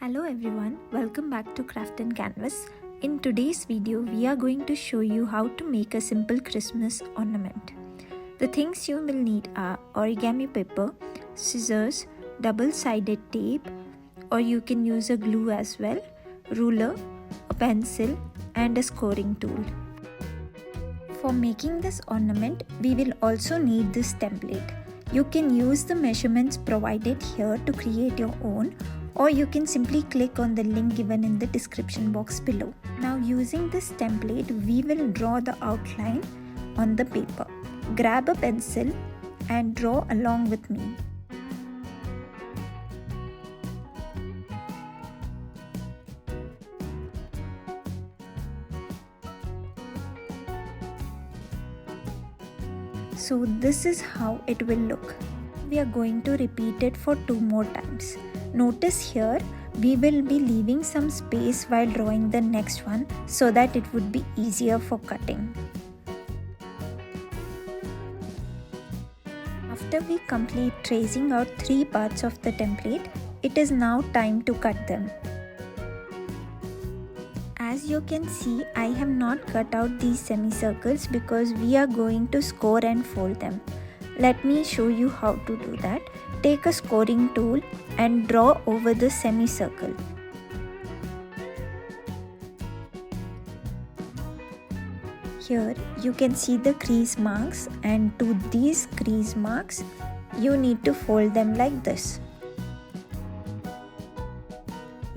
Hello everyone, welcome back to Craft and Canvas. In today's video, we are going to show you how to make a simple Christmas ornament. The things you will need are origami paper, scissors, double-sided tape, or you can use a glue as well, ruler, a pencil, and a scoring tool. For making this ornament, we will also need this template. You can use the measurements provided here to create your own, or you can simply click on the link given in the description box below. Now using this template, we will draw the outline on the paper. Grab a pencil and draw along with me. So this is how it will look. We are going to repeat it for 2 more times. Notice here, we will be leaving some space while drawing the next one so that it would be easier for cutting. After we complete tracing out 3 parts of the template, it is now time to cut them. As you can see, I have not cut out these semicircles because we are going to score and fold them. Let me show you how to do that. Take a scoring tool and draw over the semicircle. Here you can see the crease marks, and to these crease marks you need to fold them like this.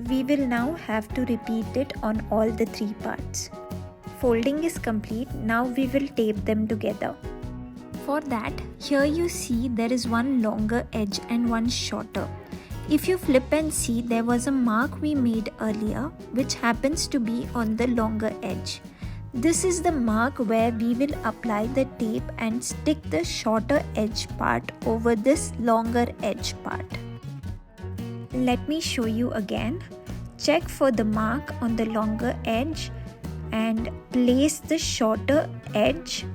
We will now have to repeat it on all the 3 parts. Folding is complete. Now we will tape them together. For that, here you see there is one longer edge and one shorter. If you flip and see, there was a mark we made earlier which happens to be on the longer edge. This is the mark where we will apply the tape and stick the shorter edge part over this longer edge part. Let me show you again. Check for the mark on the longer edge and place the shorter edge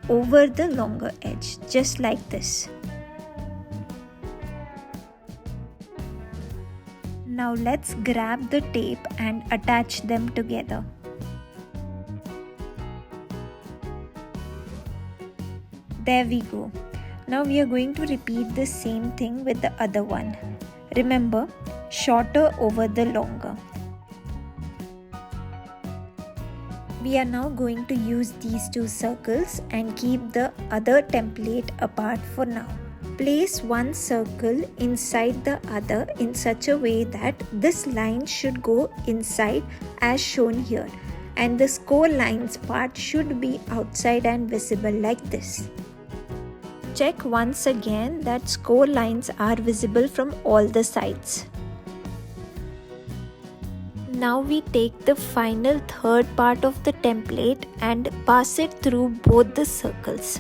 over the longer edge, just like this. Now let's grab the tape and attach them together. There we go. Now we are going to repeat the same thing with the other one. Remember, shorter over the longer. We are now going to use these 2 circles and keep the other template apart for now. Place one circle inside the other in such a way that this line should go inside as shown here, and the score lines part should be outside and visible like this. Check once again that score lines are visible from all the sides. Now we take the final 3rd part of the template and pass it through both the circles.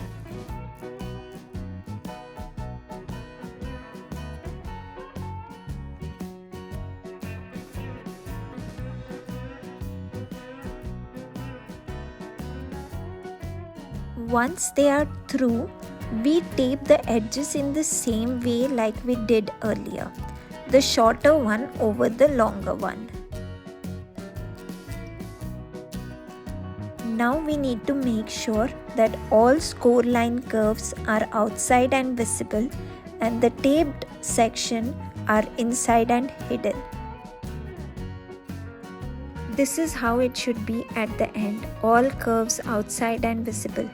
Once they are through, we tape the edges in the same way like we did earlier, the shorter one over the longer one. Now we need to make sure that all score line curves are outside and visible, and the taped section are inside and hidden. This is how it should be at the end, all curves outside and visible.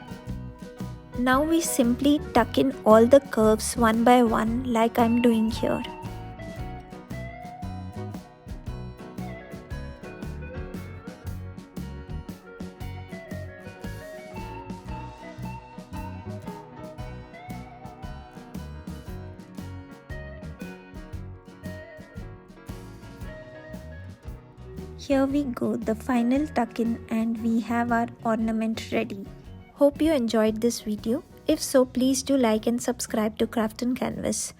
Now we simply tuck in all the curves one by one like I'm doing here. Here we go, the final tuck-in, and we have our ornament ready. Hope you enjoyed this video. If so, please do like and subscribe to Craft and Canvas.